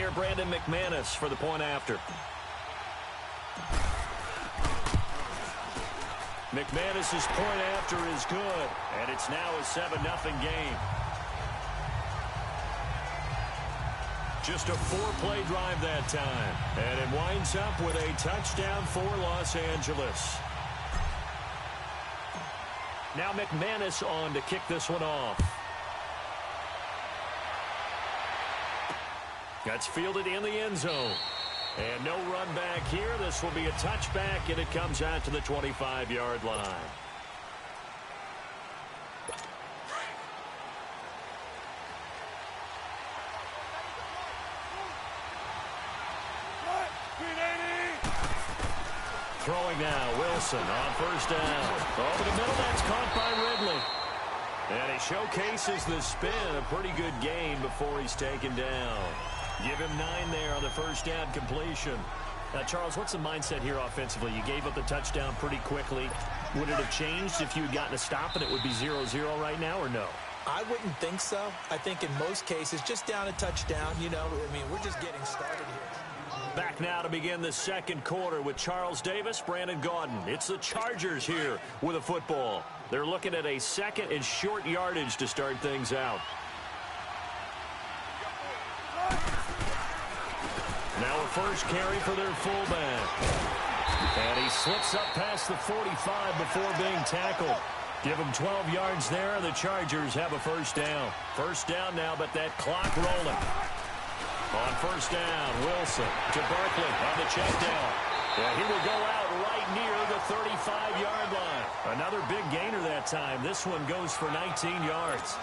here, Brandon McManus for the point after. McManus's point after is good, and it's now a 7-0 game. Just a 4-play drive that time, and it winds up with a touchdown for Los Angeles. Now McManus on to kick this one off. That's fielded in the end zone. And no run back here. This will be a touchback, and it comes out to the 25-yard line. Throwing now, Wilson on first down. Over the middle, that's caught by Ridley. And he showcases the spin. A pretty good gain before he's taken down. Give him 9 there on the first down completion. Now, Charles, what's the mindset here offensively? You gave up the touchdown pretty quickly. Would it have changed if you had gotten a stop and it would be 0-0 right now, or no? I wouldn't think so. I think in most cases, just down a touchdown, you know, I mean, we're just getting started here. Back now to begin the second quarter with Charles Davis, Brandon Gaudin. It's the Chargers here with a football. They're looking at a second and short yardage to start things out. Now a first carry for their fullback. And he slips up past the 45 before being tackled. Give him 12 yards there, and the Chargers have a first down. First down now, but that clock rolling. On first down, Wilson to Barkley on the check down. And he will go out right near the 35-yard line. Another big gainer that time. This one goes for 19 yards.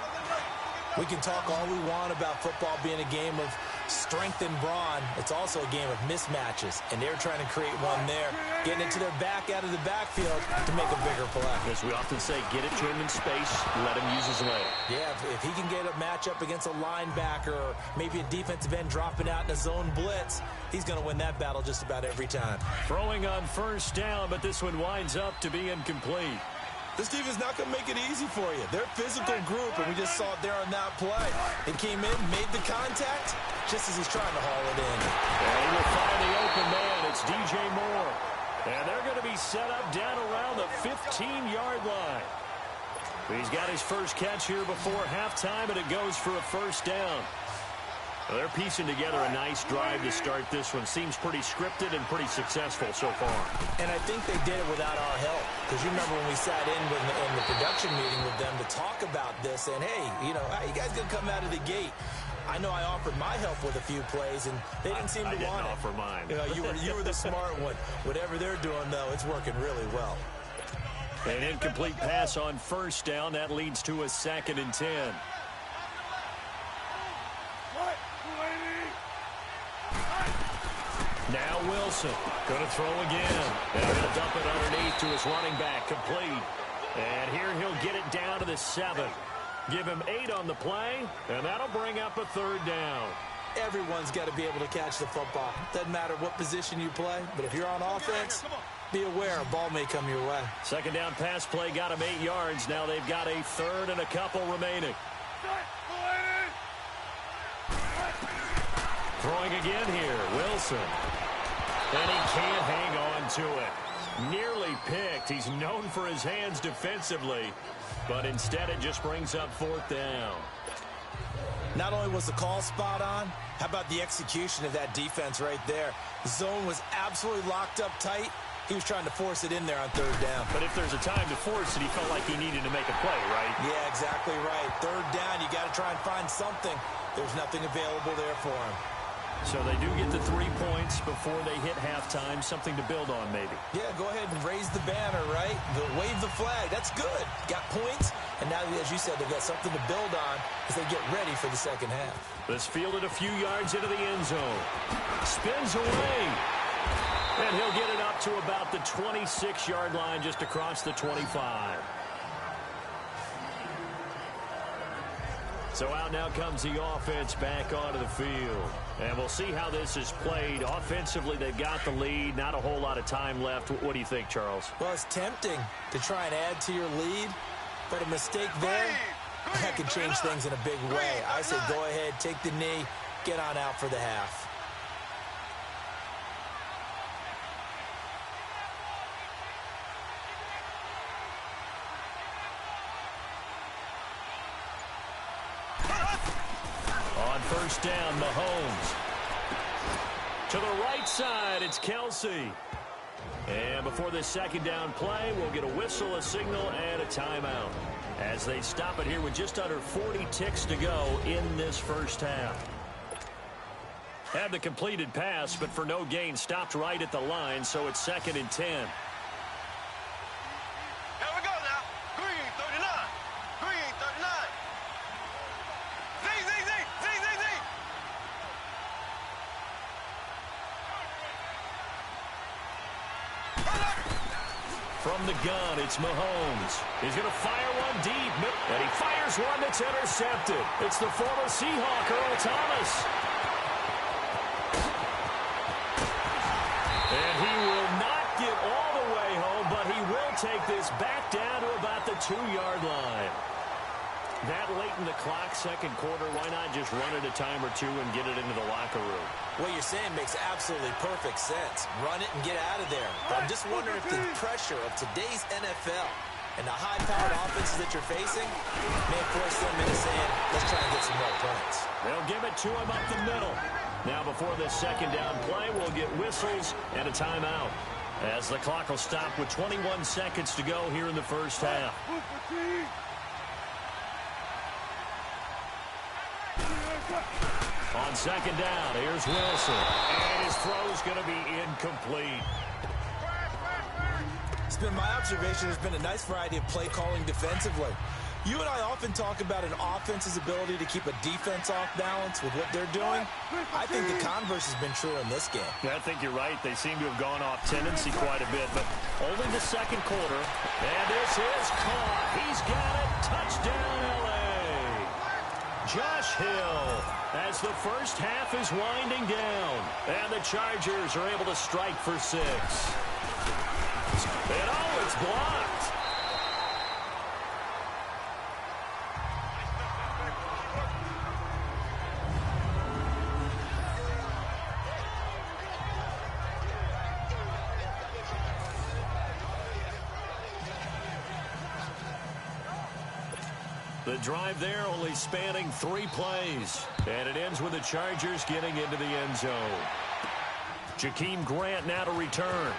We can talk all we want about football being a game of strength and brawn. It's also a game of mismatches, and they're trying to create one there, getting it to their back out of the backfield to make a bigger play. As we often say, get it to him in space, let him use his leg. Yeah, if he can get a matchup against a linebacker or maybe a defensive end dropping out in a zone blitz, he's going to win that battle just about every time. Throwing on first down, but this one winds up to be incomplete. This team is not going to make it easy for you. They're a physical group, and we just saw it there on that play. He came in, made the contact, just as he's trying to haul it in. And he will find the open man. It's DJ Moore. And they're going to be set up down around the 15-yard line. He's got his first catch here before halftime, and it goes for a first down. Well, they're piecing together a nice drive to start this one. Seems pretty scripted and pretty successful so far. And I think they did it without our help. Because you remember when we sat in the production meeting with them to talk about this, and hey, you know, how you guys going to come out of the gate? I know I offered my help with a few plays, and they didn't seem to want it. I didn't offer mine. You know, you were the smart one. Whatever they're doing, though, it's working really well. An incomplete pass on first down. That leads to a 2nd and 10. Now Wilson going to throw again. And he'll dump it underneath to his running back, complete. And here he'll get it down to the 7. Give him 8 on the play, and that'll bring up a 3rd down. Everyone's got to be able to catch the football. Doesn't matter what position you play, but if you're on offense, be aware a ball may come your way. Second down pass play got him 8 yards. Now they've got a 3rd and a couple remaining. Throwing again here, Wilson. And he can't hang on to it. Nearly picked. He's known for his hands defensively, but instead it just brings up 4th down. Not only was the call spot on, how about the execution of that defense right there? The zone was absolutely locked up tight. He was trying to force it in there on 3rd down. But if there's a time to force it, he felt like he needed to make a play, right? Yeah, exactly right. 3rd down, you got to try and find something. There's nothing available there for him. So they do get the 3 points before they hit halftime. Something to build on, maybe. Yeah, go ahead and raise the banner, right? Wave the flag. That's good. Got points. And now, as you said, they've got something to build on as they get ready for the second half. This fielded a few yards into the end zone. Spins away. And he'll get it up to about the 26-yard line, just across the 25. So out now comes the offense back onto the field. And we'll see how this is played. Offensively, they've got the lead. Not a whole lot of time left. What do you think, Charles? Well, it's tempting to try and add to your lead, but a mistake there, that could change things in a big way. I say go ahead, take the knee, get on out for the half. first down, Mahomes. To the right side, it's Kelsey. And before this second down play, we'll get a whistle, a signal, and a timeout as they stop it here with just under 40 ticks to go in this first half. Had the completed pass, but for no gain, stopped right at the line, so it's 2nd and 10. Here we go now. Green, 39. Green, 39. Z, Z, Z, Z, Z, Z. From the gun, it's Mahomes. He's going to fire one deep, and he fires one that's intercepted. It's the former Seahawk, Earl Thomas. And he will not get all the way home, but he will take this back down to about the 2-yard line. That late in the clock, second quarter, why not just run it a time or two and get it into the locker room? What you're saying makes absolutely perfect sense. Run it and get out of there. But I'm just wondering if the pressure of today's NFL and the high-powered offenses that you're facing may force them into saying, let's try and get some more points. They'll give it to him up the middle. Now before this second down play, we'll get whistles and a timeout, as the clock will stop with 21 seconds to go here in the first half. On second down, here's Wilson. And his throw's going to be incomplete. It's been my observation there's been a nice variety of play calling defensively. You and I often talk about an offense's ability to keep a defense off balance with what they're doing. I think the converse has been true in this game. Yeah, I think you're right. They seem to have gone off tendency quite a bit, but only the second quarter. And this is caught. He's got it. Touchdown, L.A. Josh Hill, as the first half is winding down, and the Chargers are able to strike for 6. And oh, it's blocked. The drive there only spanning 3 plays. And it ends with the Chargers getting into the end zone. Jakeem Grant now to return.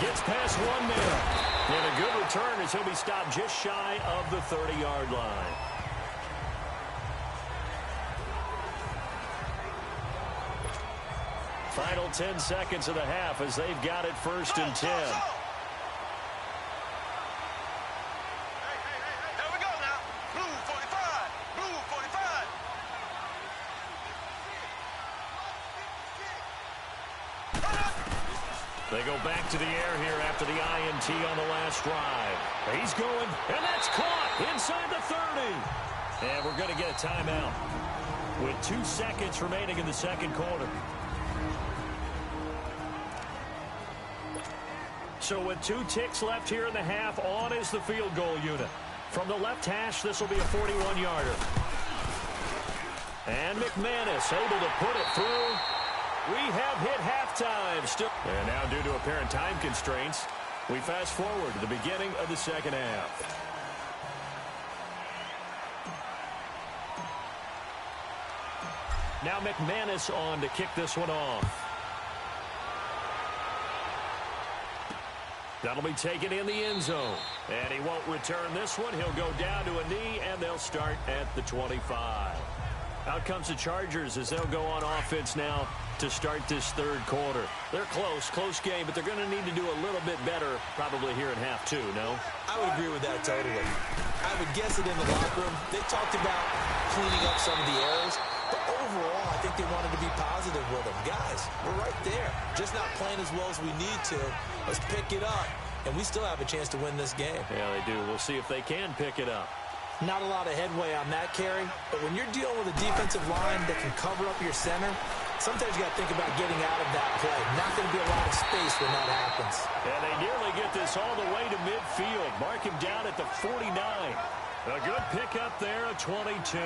Gets past 1 man. And a good return as he'll be stopped just shy of the 30-yard line. Final 10 seconds of the half as they've got it 1st and 10. They go back to the air here after the INT on the last drive. He's going, and that's caught inside the 30. And we're going to get a timeout with 2 seconds remaining in the second quarter. So with 2 ticks left here in the half, on is the field goal unit. From the left hash, this will be a 41-yarder. And McManus able to put it through. We have hit halftime. And now, due to apparent time constraints, we fast forward to the beginning of the second half. Now McManus on to kick this one off. That'll be taken in the end zone. And he won't return this one. He'll go down to a knee, and they'll start at the 25. Out comes the Chargers as they'll go on offense now to start this third quarter. They're close game, but they're going to need to do a little bit better probably here in half 2, no? I would agree with that totally. I would guess it in the locker room. They talked about cleaning up some of the errors, but overall, I think they wanted to be positive with them. Guys, we're right there. Just not playing as well as we need to. Let's pick it up, and we still have a chance to win this game. Yeah, they do. We'll see if they can pick it up. Not a lot of headway on that carry, but when you're dealing with a defensive line that can cover up your center, sometimes you got to think about getting out of that play. Not going to be a lot of space when that happens. And they nearly get this all the way to midfield. Mark him down at the 49. A good pickup there, a 22.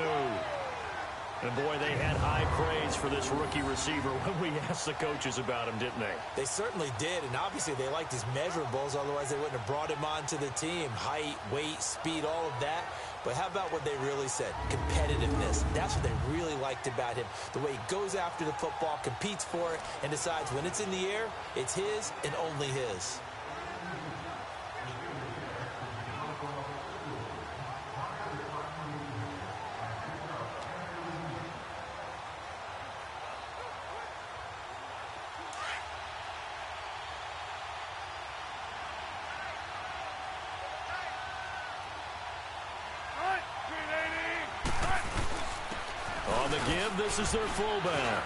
And, boy, they had high praise for this rookie receiver when we asked the coaches about him, didn't they? They certainly did, and obviously they liked his measurables. Otherwise, they wouldn't have brought him onto the team. Height, weight, speed, all of that. But how about what they really said? Competitiveness. That's what they really liked about him. The way he goes after the football, competes for it, and decides when it's in the air, it's his and only his. On the give, this is their fullback.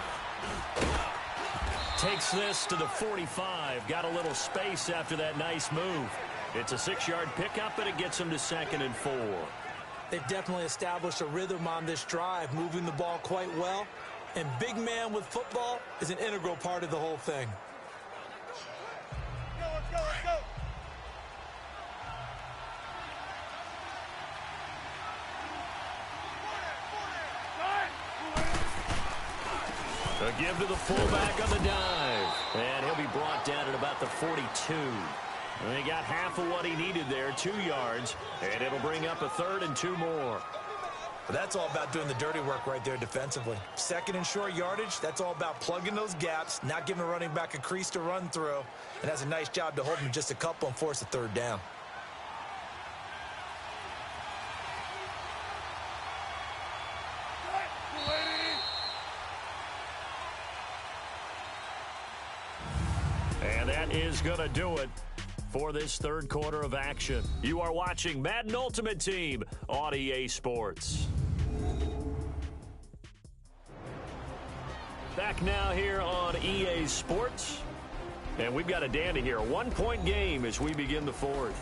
Takes this to the 45. Got a little space after that nice move. It's a 6-yard pickup, and it gets them to 2nd and 4. They've definitely established a rhythm on this drive, moving the ball quite well. And big man with football is an integral part of the whole thing. Let's go, let's go. A give to the fullback on the dive. And he'll be brought down at about the 42. And he got half of what he needed there, 2 yards. And it'll bring up a 3rd and 2 more. But that's all about doing the dirty work right there defensively. 2nd and short yardage, that's all about plugging those gaps, not giving a running back a crease to run through. And that's a nice job to hold him just a couple and force a 3rd down. And that is going to do it for this 3rd quarter of action. You are watching Madden Ultimate Team on EA Sports. Back now here on EA Sports. And we've got a dandy here. A 1-point game as we begin the 4th.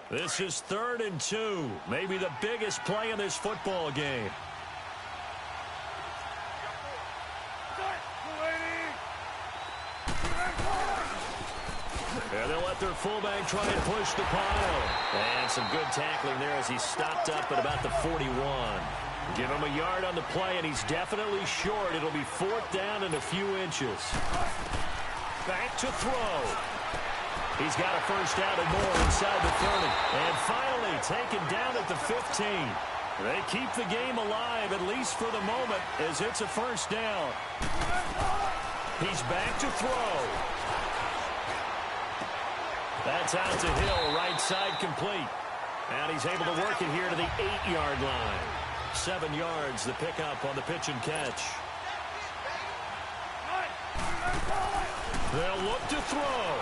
This is 3rd and 2. Maybe the biggest play in this football game. And they'll let their fullback try and push the pile. And some good tackling there as he stopped up at about the 41. Give him a yard on the play, and he's definitely short. It'll be 4th down and a few inches. Back to throw. He's got a 1st down and more inside the 30. And finally taken down at the 15. They keep the game alive, at least for the moment, as it's a 1st down. He's back to throw. That's out to Hill, right side complete. And he's able to work it here to the 8-yard line. 7 yards, the pickup on the pitch and catch. They'll look to throw.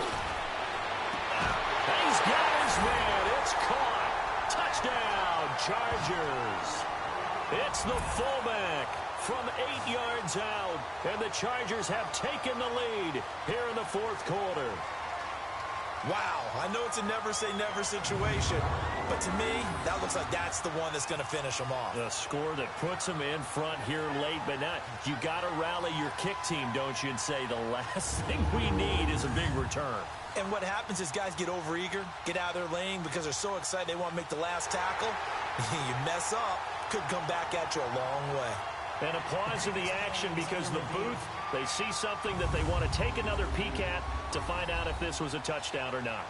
He's got his man. It's caught. Touchdown, Chargers. It's the fullback from 8 yards out. And the Chargers have taken the lead here in the 4th quarter. Wow, I know it's a never-say-never situation, but to me, that looks like that's the one that's going to finish them off. The score that puts them in front here late, but not. You got to rally your kick team, don't you, and say the last thing we need is a big return. And what happens is guys get overeager, get out of their lane because they're so excited they want to make the last tackle. You mess up, could come back at you a long way. And a pause in the action because the booth, they see something that they want to take another peek at to find out if this was a touchdown or not.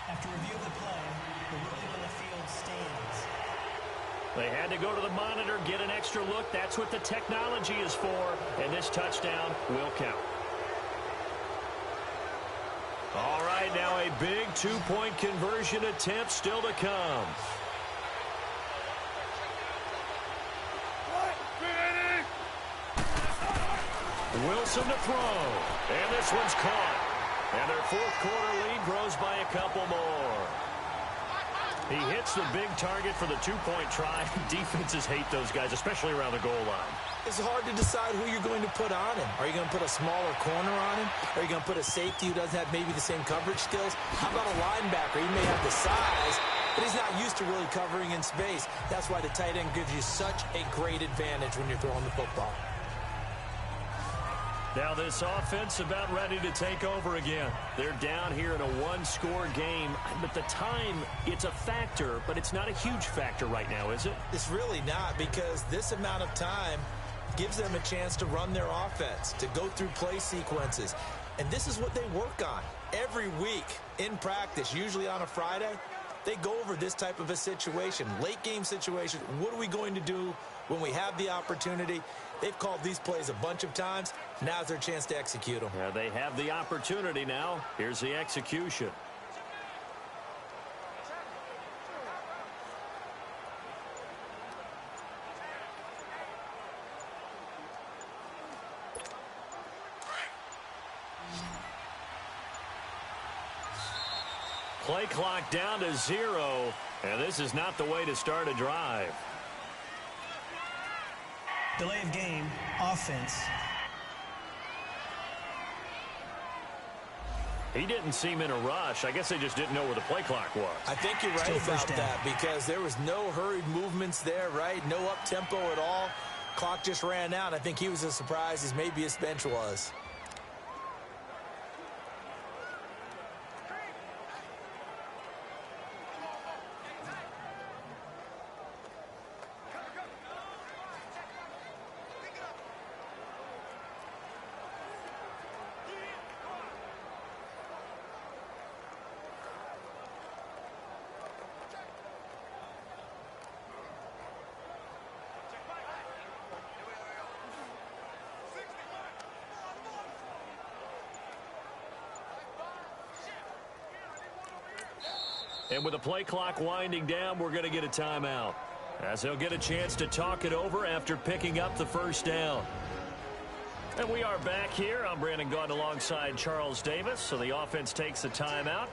After review of the play, the ruling on the field stands. They had to go to the monitor, get an extra look. That's what the technology is for, and this touchdown will count. All right, now a big 2-point conversion attempt still to come. Wilson to throw, and this one's caught. And their 4th quarter lead grows by a couple more. He hits the big target for the 2-point try. Defenses hate those guys, especially around the goal line. It's hard to decide who you're going to put on him. Are you going to put a smaller corner on him? Are you going to put a safety who doesn't have maybe the same coverage skills? How about a linebacker? He may have the size, but he's not used to really covering in space. That's why the tight end gives you such a great advantage when you're throwing the football. Now this offense about ready to take over again. They're down here in a one-score game. But the time, it's a factor, but it's not a huge factor right now, is it? It's really not, because this amount of time gives them a chance to run their offense, to go through play sequences. And this is what they work on every week in practice, usually on a Friday. They go over this type of a situation, late game situation. What are we going to do when we have the opportunity? They've called these plays a bunch of times. Now's their chance to execute them. Yeah, they have the opportunity now. Here's the execution. Play clock down to 0, and this is not the way to start a drive. Delay of game, offense. He didn't seem in a rush. I guess they just didn't know where the play clock was. I think you're right about that, because there was no hurried movements there, right? No up-tempo at all. Clock just ran out. I think he was as surprised as maybe his bench was. And with the play clock winding down, we're going to get a timeout, as they'll get a chance to talk it over after picking up the first down. And we are back here. I'm Brandon Gaudin alongside Charles Davis. So the offense takes the timeout,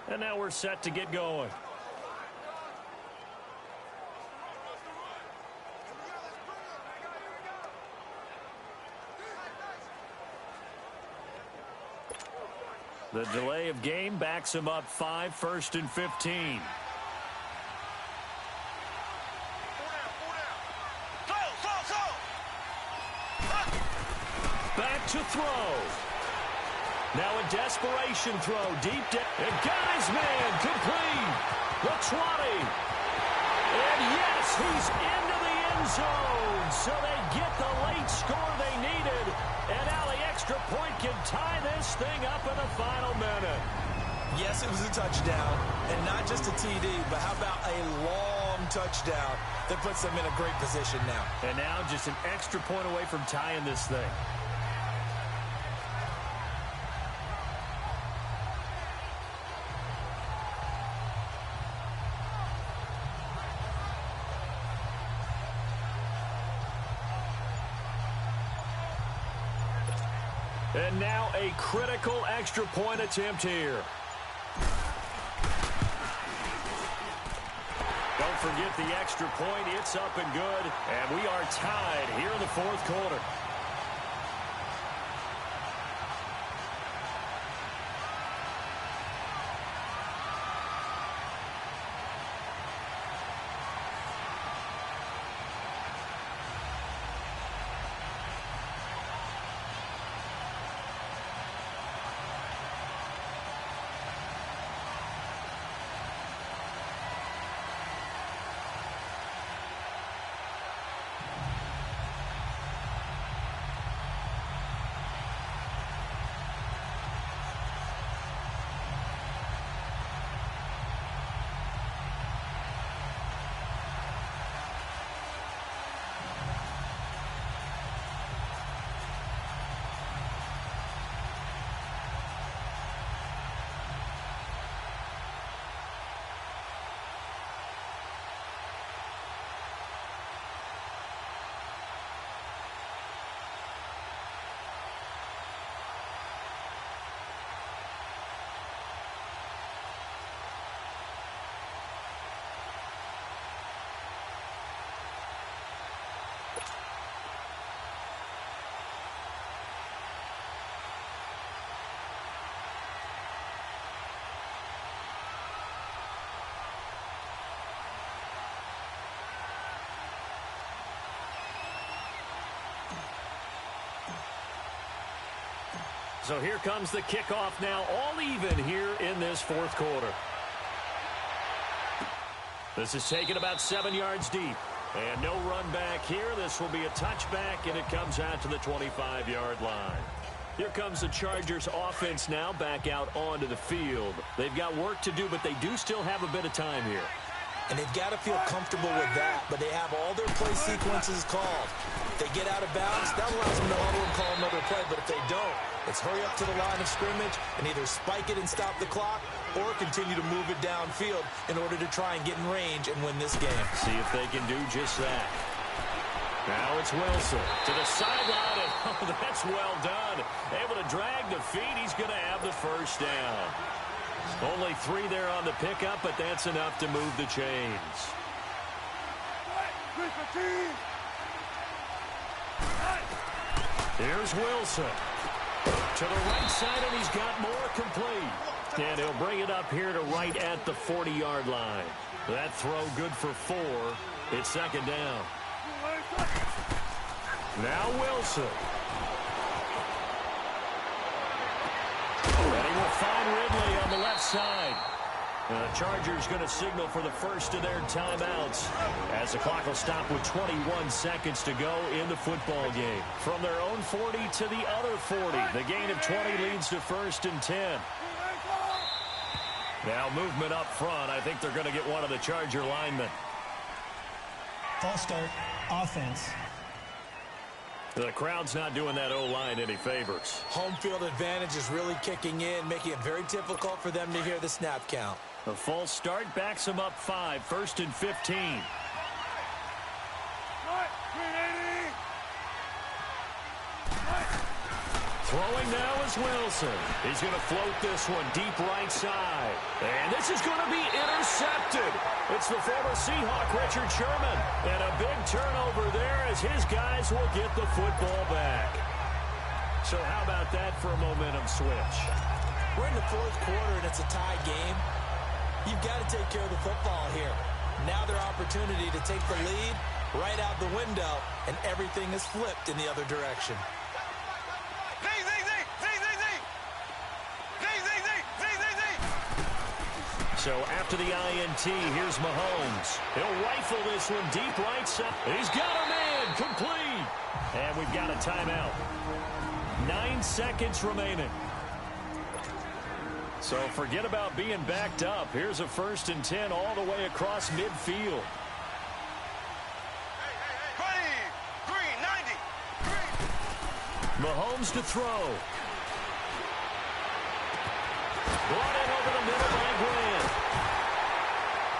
and now we're set to get going. The delay of game backs him up 5, 1st and 15. Back to throw. Now a desperation throw deep down. And got his man complete. The 20. And yes, he's into the end zone. So they get the late score they needed. And now the extra point can tie this thing up in the final minute. Yes, it was a touchdown, and not just a TD, but how about a long touchdown that puts them in a great position now. And now just an extra point away from tying this thing. And now a critical extra point attempt here. Don't forget the extra point. It's up and good. And we are tied here in the 4th quarter. So here comes the kickoff now, all even here in this fourth quarter. This is taken about 7 yards deep. And no run back here. This will be a touchback, and it comes out to the 25-yard line. Here comes the Chargers offense now back out onto the field. They've got work to do, but they do still have a bit of time here. And they've got to feel comfortable with that, but they have all their play sequences called. If they get out of bounds, that allows them to huddle and call another play, but if they don't, it's hurry up to the line of scrimmage and either spike it and stop the clock or continue to move it downfield in order to try and get in range and win this game. See if they can do just that. Now it's Wilson to the sideline, and oh, that's well done. Able to drag the feet. He's going to have the first down. Only 3 there on the pickup, but that's enough to move the chains. Here's Wilson. To the right side, and he's got more complete. And he'll bring it up here to right at the 40-yard line. That throw good for 4. It's second down. Now Wilson. And he will find Ridley on the left side. The Chargers going to signal for the first of their timeouts as the clock will stop with 21 seconds to go in the football game. From their own 40 to the other 40. The gain of 20 leads to 1st and 10. Now movement up front. I think they're going to get one of the Charger linemen. False start, offense. The crowd's not doing that O-line any favors. Home field advantage is really kicking in, making it very difficult for them to hear the snap count. A false start backs them up 5, 1st and 15. Throwing now is Wilson. He's going to float this one deep right side. And this is going to be intercepted. It's the former Seahawk, Richard Sherman. And a big turnover there as his guys will get the football back. So how about that for a momentum switch? We're in the fourth quarter, and it's a tie game. You've got to take care of the football here. Now their opportunity to take the lead right out the window, and everything is flipped in the other direction. So after the INT, here's Mahomes. He'll rifle this one deep right side. He's got a man complete. And we've got a timeout. 9 seconds remaining. So forget about being backed up. Here's a 1st and 10 all the way across midfield. Mahomes to throw. Brought in over the middle by Grant.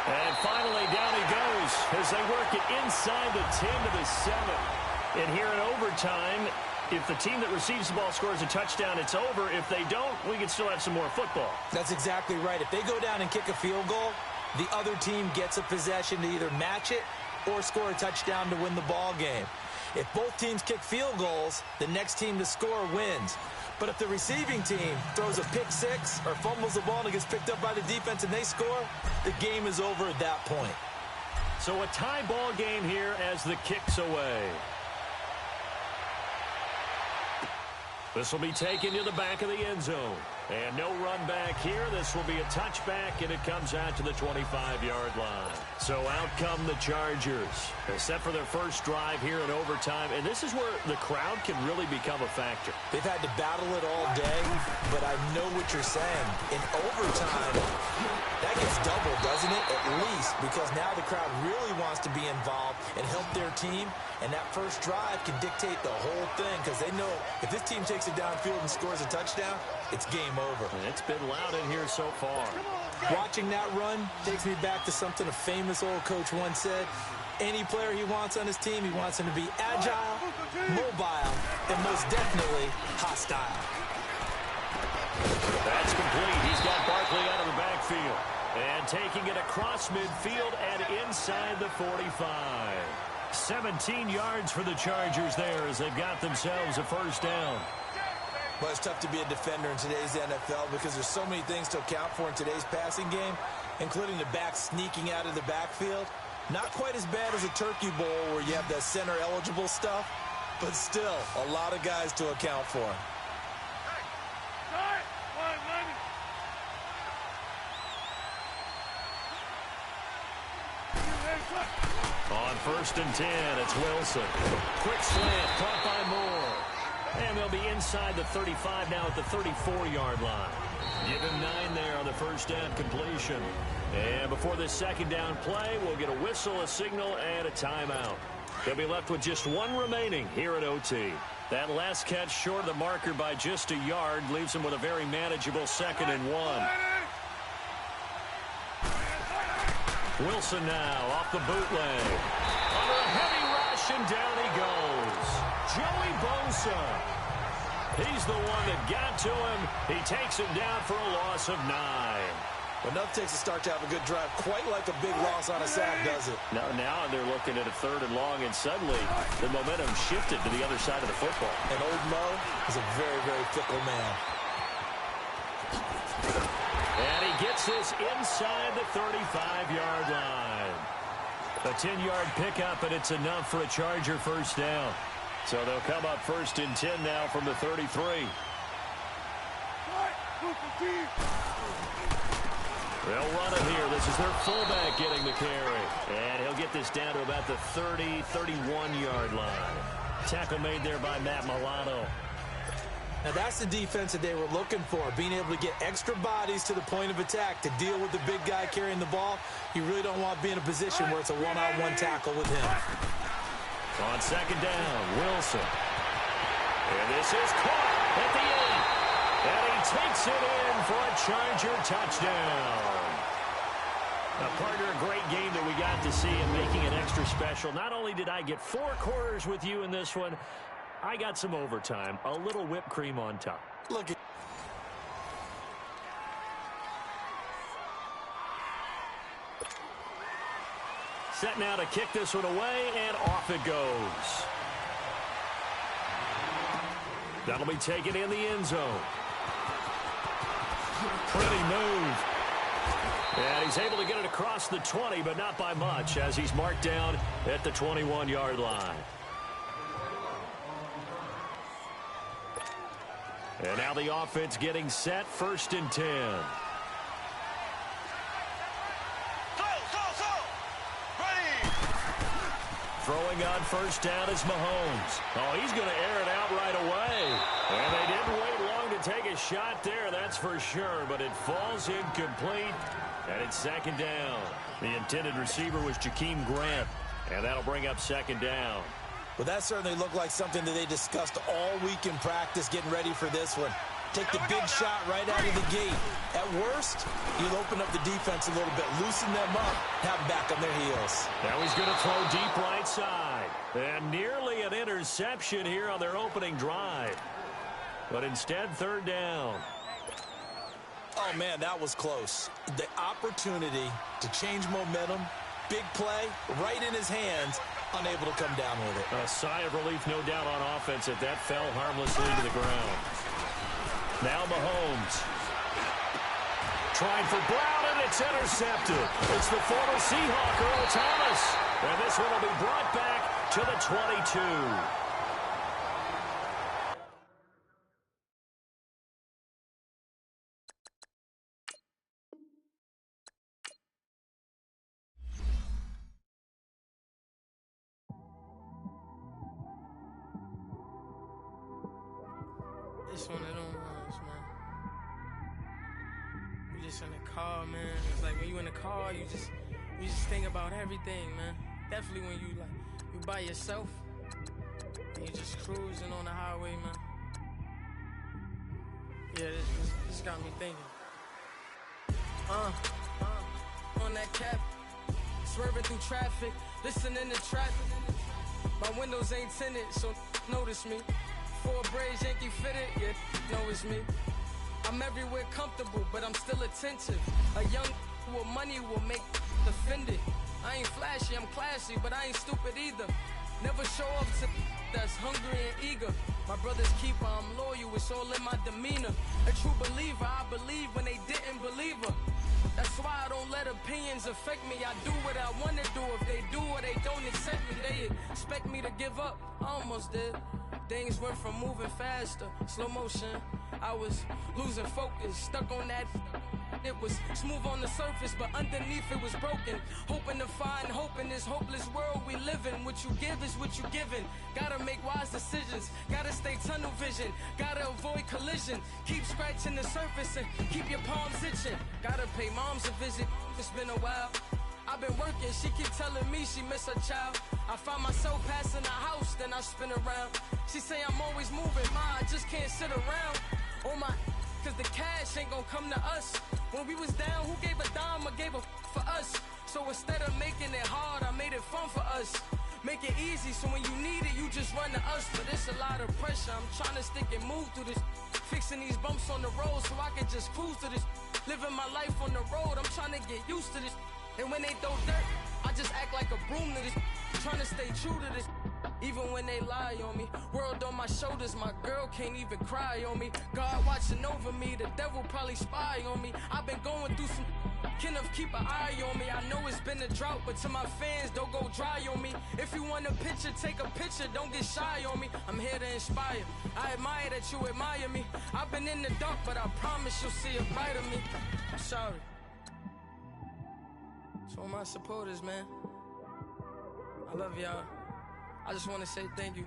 And finally down he goes as they work it inside the 10 to the 7. And here in overtime, if the team that receives the ball scores a touchdown, it's over. If they don't, we can still have some more football. That's exactly right. If they go down and kick a field goal, the other team gets a possession to either match it or score a touchdown to win the ball game. If both teams kick field goals, the next team to score wins. But if the receiving team throws a pick six or fumbles the ball and it gets picked up by the defense and they score, the game is over at that point. So a tie ball game here as the kick's away. This will be taken to the back of the end zone. And no run back here. This will be a touchback, and it comes out to the 25-yard line. So out come the Chargers. They're set for their first drive here in overtime, and this is where the crowd can really become a factor. They've had to battle it all day, but I know what you're saying. In overtime, that gets doubled, doesn't it? At least, because now the crowd really wants to be involved and help their team, and that first drive can dictate the whole thing because they know if this team takes it downfield and scores a touchdown, it's game over. And it's been loud in here so far. Watching that run takes me back to something a famous old coach once said. Any player he wants on his team, he wants him to be agile, mobile, and most definitely hostile. That's complete. He's got Barkley out of the backfield. And taking it across midfield and inside the 45. 17 yards for the Chargers there as they've got themselves a first down. Well, it's tough to be a defender in today's NFL because there's so many things to account for in today's passing game, including the back sneaking out of the backfield. Not quite as bad as a turkey bowl where you have that center-eligible stuff, but still a lot of guys to account for. On 1st and 10, it's Wilson. Quick slant, caught by Moore. And they'll be inside the 35 now at the 34-yard line. Give him 9 there on the first down completion. And before this second down play, we'll get a whistle, a signal, and a timeout. They'll be left with just 1 remaining here at OT. That last catch short of the marker by just a yard leaves him with a very manageable 2nd and 1. Wilson now off the bootleg. Under a heavy rush, and down he goes. Joey Bosa. He's the one that got to him. He takes him down for a loss of 9. Enough takes a start to have a good drive, quite like a big loss on a sack, does it? Now they're looking at a 3rd and long, and suddenly the momentum shifted to the other side of the football. And old Mo is a very, very fickle man. And he gets this inside the 35-yard line. A 10-yard pickup, and it's enough for a Charger first down. So they'll come up 1st and 10 now from the 33. They'll run it here. This is their fullback getting the carry. And he'll get this down to about the 30, 31-yard line. Tackle made there by Matt Milano. Now that's the defense that they were looking for, being able to get extra bodies to the point of attack to deal with the big guy carrying the ball. You really don't want to be in a position where it's a one-on-one tackle with him. On 2nd down, Wilson. And this is caught at the 8. And he takes it in for a Charger touchdown. Now, partner, a great game that we got to see and making it extra special. Not only did I get 4 quarters with you in this one, I got some overtime, a little whipped cream on top. Look at set now to kick this one away, and off it goes. That'll be taken in the end zone. Pretty move. And he's able to get it across the 20, but not by much, as he's marked down at the 21-yard line. And now the offense getting set, 1st and 10. Throwing on 1st down is Mahomes. Oh, he's going to air it out right away. And they didn't wait long to take a shot there, that's for sure. But it falls incomplete, and it's 2nd down. The intended receiver was Jakeem Grant, and that'll bring up 2nd down. Well, that certainly looked like something that they discussed all week in practice, getting ready for this one. Take the big shot right out of the gate. At worst, you'll open up the defense a little bit, loosen them up, have them back on their heels. Now he's going to throw deep right side. And nearly an interception here on their opening drive. But instead, 3rd down. Oh, man, that was close. The opportunity to change momentum, big play, right in his hands, unable to come down with it. A sigh of relief, no doubt, on offense that fell harmlessly to the ground. Now Mahomes. Trying for Brown, and it's intercepted. It's the former Seahawk, Earl Thomas. And this one will be brought back to the 22. It's one of them ones, man. You just in the car, man. It's like when you in the car, you just think about everything, man. Definitely when you by yourself and you just cruising on the highway, man. Yeah, this got me thinking. On that cap, swerving through traffic, listening to traffic. My windows ain't tinted, so notice me. 4 braids, Yankee fitted, yeah, know it's me. I'm everywhere comfortable, but I'm still attentive. A young with money will make offended. I ain't flashy, I'm classy, but I ain't stupid either. Never show up to that's hungry and eager. My brother's keeper, I'm loyal, it's all in my demeanor. A true believer, I believe when they didn't believe her. That's why I don't let opinions affect me. I do what I want to do. If they do or they don't accept me, they expect me to give up. I almost did. Things went from moving faster, slow motion. I was losing focus, stuck on that. It was smooth on the surface, but underneath it was broken. Hoping to find hope in this hopeless world we live in. What you give is what you given. Gotta make wise decisions. Gotta stay tunnel vision. Gotta avoid collision. Keep scratching the surface and keep your palms itching. Gotta pay moms a visit. It's been a while. I've been working, she keep telling me she miss her child. I find myself passing the house, then I spin around. She say I'm always moving, ma, I just can't sit around. Oh my, cause the cash ain't gon' come to us. When we was down, who gave a dime or gave a for us? So instead of making it hard, I made it fun for us. Make it easy, so when you need it, you just run to us. But it's a lot of pressure, I'm trying to stick and move through this. Fixing these bumps on the road so I can just cruise to this. Living my life on the road, I'm trying to get used to this. And when they throw dirt, I just act like a broom to this. Trying to stay true to this. Even when they lie on me. World on my shoulders, my girl can't even cry on me. God watching over me, the devil probably spy on me. I've been going through some Kenneth, keep an eye on me. I know it's been a drought, but to my fans, don't go dry on me. If you want a picture, take a picture, don't get shy on me. I'm here to inspire. I admire that you admire me. I've been in the dark, but I promise you'll see a brighter me. I'm sorry. To all my supporters, man, I love y'all. I just want to say thank you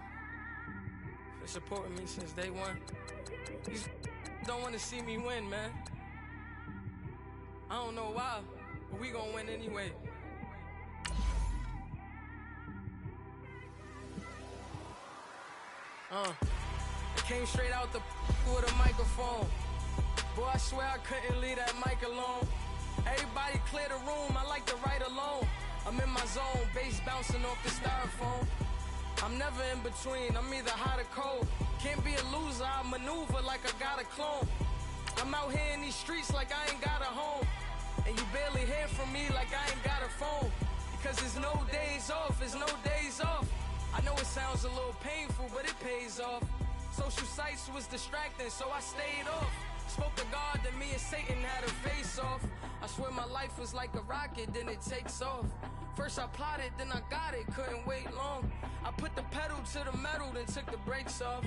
for supporting me since day one. You don't want to see me win, man. I don't know why, but we gonna win anyway. It came straight out the with a microphone. Boy, I swear I couldn't leave that mic alone. Everybody clear the room, I like to write alone. I'm in my zone, bass bouncing off the styrofoam. I'm never in between, I'm either hot or cold. Can't be a loser, I maneuver like I got a clone. I'm out here in these streets like I ain't got a home. And you barely hear from me like I ain't got a phone. Because there's no days off, there's no days off. I know it sounds a little painful, but it pays off. Social sites was distracting, so I stayed off. Spoke to God that me and Satan had a face off. I swear my life was like a rocket, then it takes off. First I plotted, then I got it, couldn't wait long. I put the pedal to the metal, then took the brakes off.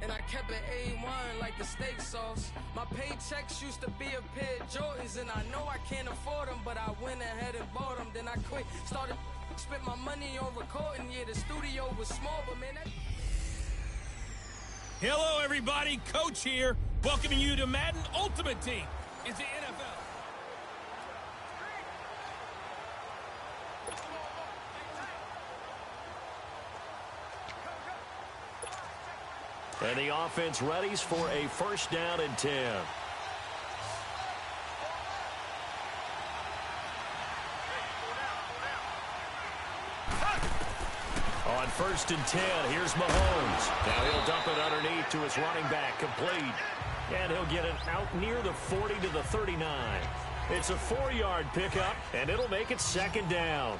And I kept it A1 like the steak sauce. My paychecks used to be a pair of Jordans, and I know I can't afford them, but I went ahead and bought them. Then I quit, started spent my money on recording. Yeah, the studio was small, but man, that... Hello, everybody. Coach here, welcoming you to Madden Ultimate Team. It's the NFL. And the offense readies for a first down and 10. On first and 10, here's Mahomes. Now he'll dump it underneath to his running back, complete. And he'll get it out near the 40 to the 39. It's a 4-yard pickup, and it'll make it second down.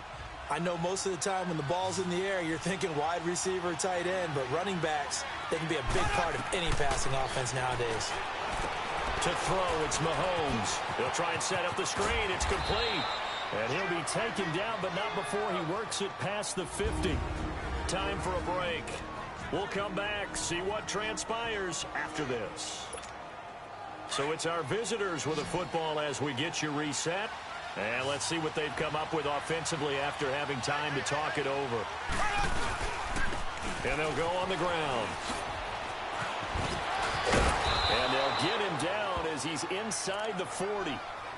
I know most of the time when the ball's in the air, you're thinking wide receiver, tight end, but running backs, they can be a big part of any passing offense nowadays. To throw, it's Mahomes. He'll try and set up the screen. It's complete. And he'll be taken down, but not before he works it past the 50. Time for a break. We'll come back, see what transpires after this. So it's our visitors with a football as we get you reset. And let's see what they've come up with offensively after having time to talk it over. And they'll go on the ground. And they'll get him down as he's inside the 40.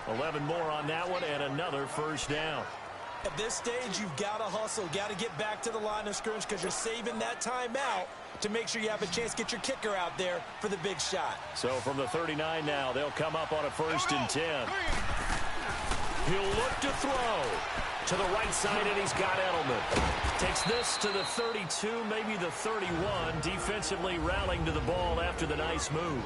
11 more on that one and another first down. At this stage, you've got to hustle, got to get back to the line of scrimmage because you're saving that timeout to make sure you have a chance to get your kicker out there for the big shot. So from the 39 now, they'll come up on a first and 10. He'll look to throw to the right side, and he's got Edelman. Takes this to the 32, maybe the 31, defensively rallying to the ball after the nice move.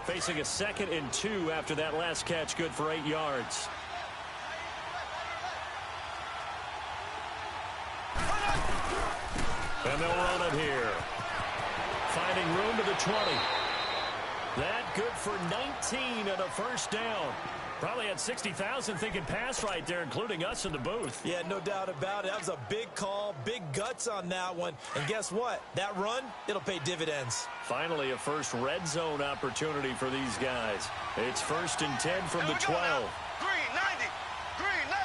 Facing a 2nd and 2 after that last catch, good for 8 yards. And they'll run it here. Finding room to the 20. That good for 19 and a first down. Probably had 60,000 thinking pass right there, including us in the booth. Yeah, no doubt about it. That was a big call, big guts on that one. And guess what? That run, it'll pay dividends. Finally, a first red zone opportunity for these guys. It's 1st and 10 from the 12. Green 90. Green 90.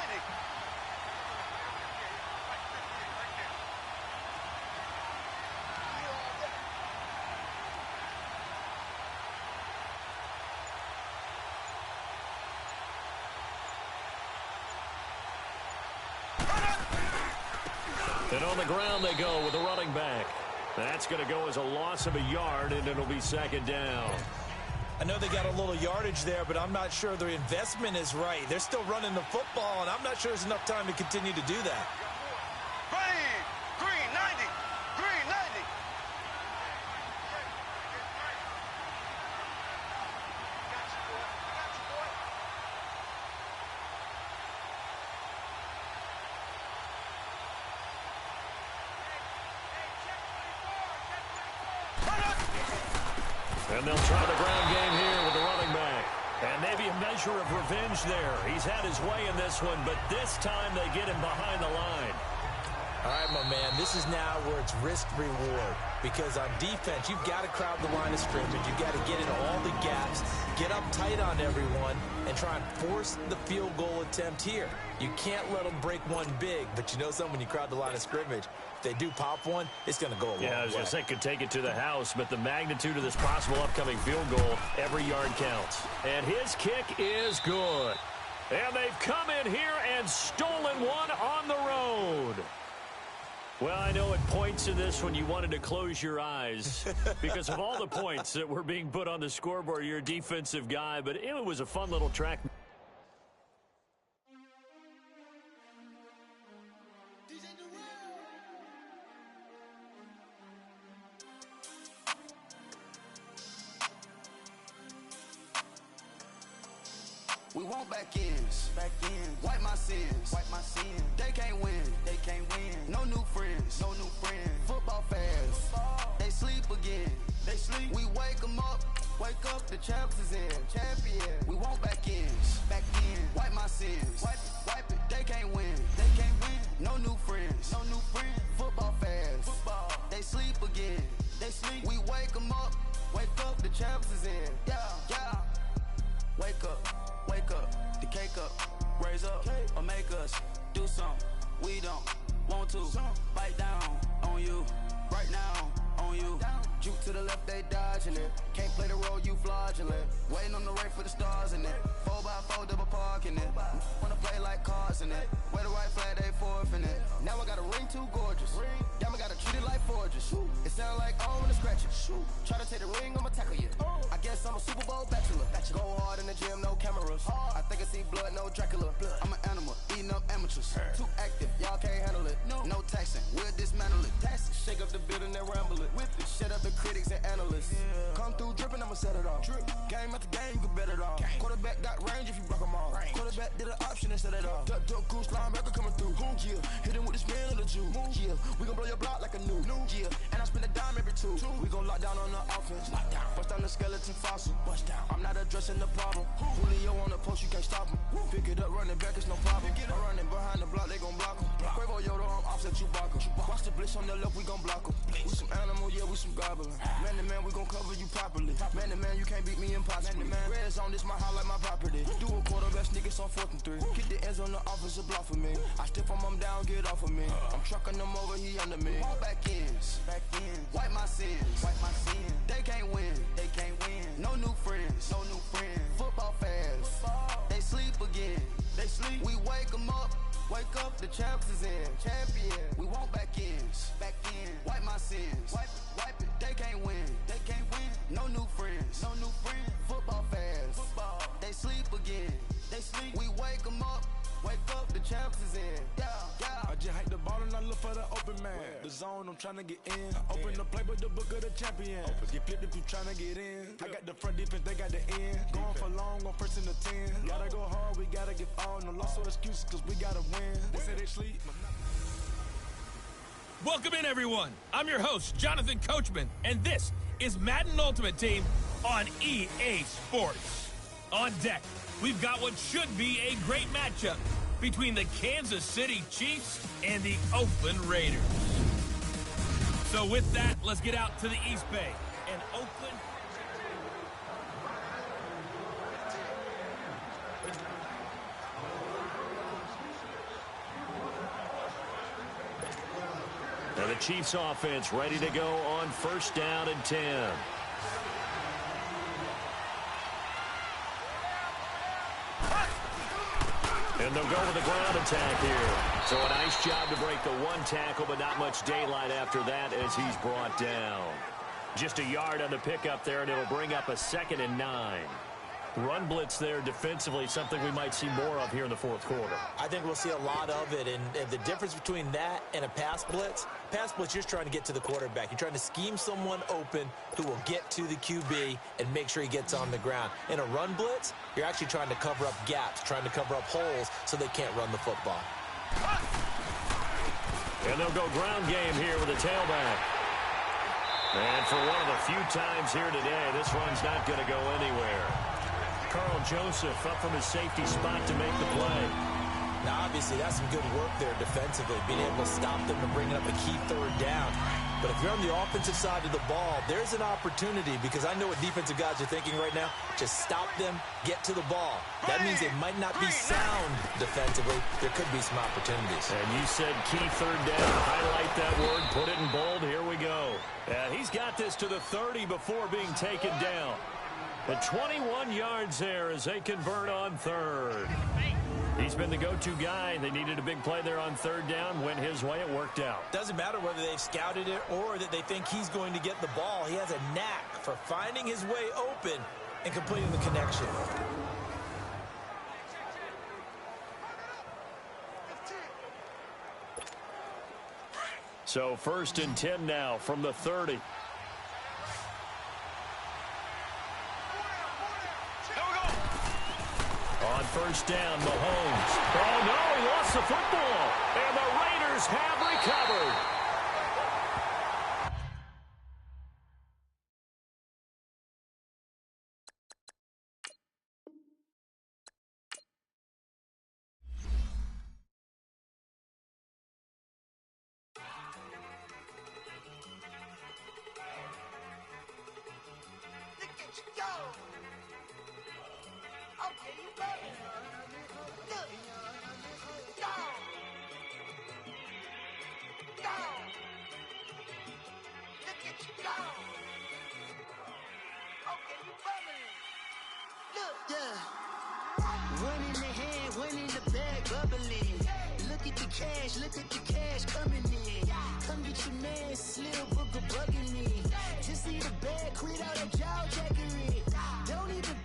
And on the ground they go with a running back. That's going to go as a loss of a yard, and it'll be 2nd down. I know they got a little yardage there, but I'm not sure their investment is right. They're still running the football, and I'm not sure there's enough time to continue to do that. Green 90. Green 90. And they'll try the ground game here with the running back. And maybe a measure of revenge there. He's had his way in this one, but this time they get him behind the line. All right, my man, this is now where it's risk-reward. Because on defense, you've got to crowd the line of scrimmage. You've got to get into all the gaps, get up tight on everyone, and try and force the field goal attempt here. You can't let them break one big, but you know something, when you crowd the line of scrimmage, if they do pop one, it's going to go a long way. Yeah, I was going to say could take it to the house, but the magnitude of this possible upcoming field goal, every yard counts. And his kick is good. And they've come in here and stolen one on the road. Well, I know at points in this when you wanted to close your eyes because of all the points that were being put on the scoreboard. You're a defensive guy, but it was a fun little track. We want back ends. Wipe my sins. They can't win. No new friends. Football fans. They sleep again. We wake them up. The champs is in. We want back ends. Wipe my sins. Wipe it. They can't win. No new friends. Football fans. They sleep again. We wake them up. The champs is in. Yeah. Wake up, the cake up, raise up, or make us do something we don't want to. Bite down on you, right now on you. Juke to the left, they dodging it. Can't play the role, you fraudulent. Waiting on the rain for the stars in it. 4x4 double parking it. Wanna play like cars in it. Wear the white flag, they forfeit it. Now I got a ring too gorgeous. Damn, I gotta treat it like forges. It sound like oh, when it's scratching. Try to take the ring, I'ma tackle you. I guess I'm a Super Bowl bachelor. Go hard in the gym, no cameras. I think I see blood, no Dracula. I'm an animal, eating up amateurs. Too active, y'all can't handle it. No taxing, we'll dismantle it. Shake up the building and ramble it. Whip it, shut up the critics and analysts. Come through dripping, I'ma set it off. Game after game, you can bet it off. Quarterback got range if you block them all. Quarterback did an option and set it off. Duck goose, linebacker coming through. Yeah, hit him with the spin of the Jew. Yeah, we gon' blow your block like a new. Yeah, and I spend a dime every two. We gon' lock down on the offense. Bust down the skeleton fossil. I'm not addressing the problem. Julio on the post, you can't stop him. Pick it up, running back, it's no problem. I'm running behind the block, they gon' block him. Quavo Yoda, I'm offset Chewbacca. Watch the blitz on the left, we gon' block him. We some animal, yeah, we some goblin. Man to man, we gon' cover you properly. Man to man, you can't beat me impossibly. Red zone, this my highlight, my property. Do a quarterback sneak, it's on 4th and 3. Get the ends on the offensive block for me. I step on him down, get off of me. I'm trucking them over, he under me. Back ends. Wipe my sins. They can't win. No new friends. Football fans. They sleep again. We wake them up. The champs is in. We want back ends. Wipe my sins. Wipe it. They can't win. No new friends. Football fans. They sleep again. We wake them up. The champs is in. Yeah. I just hike the ball and I look for the open man. The zone, I'm trying to get in. Open the playbook, the book of the champion. Get flipped if you trying to get in. I got the front defense, they got the end. Going for long, on 1st and 10. Gotta go hard, we gotta give all. No loss or excuses, cause we gotta win. They say they sleep. Welcome in, everyone. I'm your host, Jonathan Coachman, and this is Madden Ultimate Team on EA Sports. On deck, we've got what should be a great matchup between the Kansas City Chiefs and the Oakland Raiders. So with that, let's get out to the East Bay and Oakland. And the Chiefs offense ready to go on 1st down and 10. And they'll go with the ground attack here. So a nice job to break the one tackle, but not much daylight after that as he's brought down. Just a yard on the pickup there, and it'll bring up a 2nd and 9. Run blitz there defensively, something we might see more of here in the 4th quarter. I think we'll see a lot of it, and the difference between that and a pass blitz, you're just trying to get to the quarterback. You're trying to scheme someone open who will get to the QB and make sure he gets on the ground. In a run blitz, you're actually trying to cover up gaps, trying to cover up holes so they can't run the football. And they'll go ground game here with a tailback. And for one of the few times here today, this run's not going to go anywhere. Carl Joseph up from his safety spot to make the play. Now, obviously, that's some good work there defensively, being able to stop them and bringing up a key 3rd down. But if you're on the offensive side of the ball, there's an opportunity, because I know what defensive guys are thinking right now. Just stop them, get to the ball. That means they might not be sound defensively. There could be some opportunities. And you said key 3rd down. Highlight that word, put it in bold. Here we go. He's got this to the 30 before being taken down. But 21 yards there as they convert on 3rd. He's been the go-to guy. They needed a big play there on 3rd down. Went his way. It worked out. Doesn't matter whether they've scouted it or that they think he's going to get the ball. He has a knack for finding his way open and completing the connection. So 1st and 10 now from the 30. On 1st down, Mahomes. Oh, no, he lost the football. And the Raiders have recovered. One in the hand, one in the bag, bubbling. Look at the cash coming in. Come get your man, Slim Booker bugging me. Just need a bag, quit all that jaw jackery. Don't even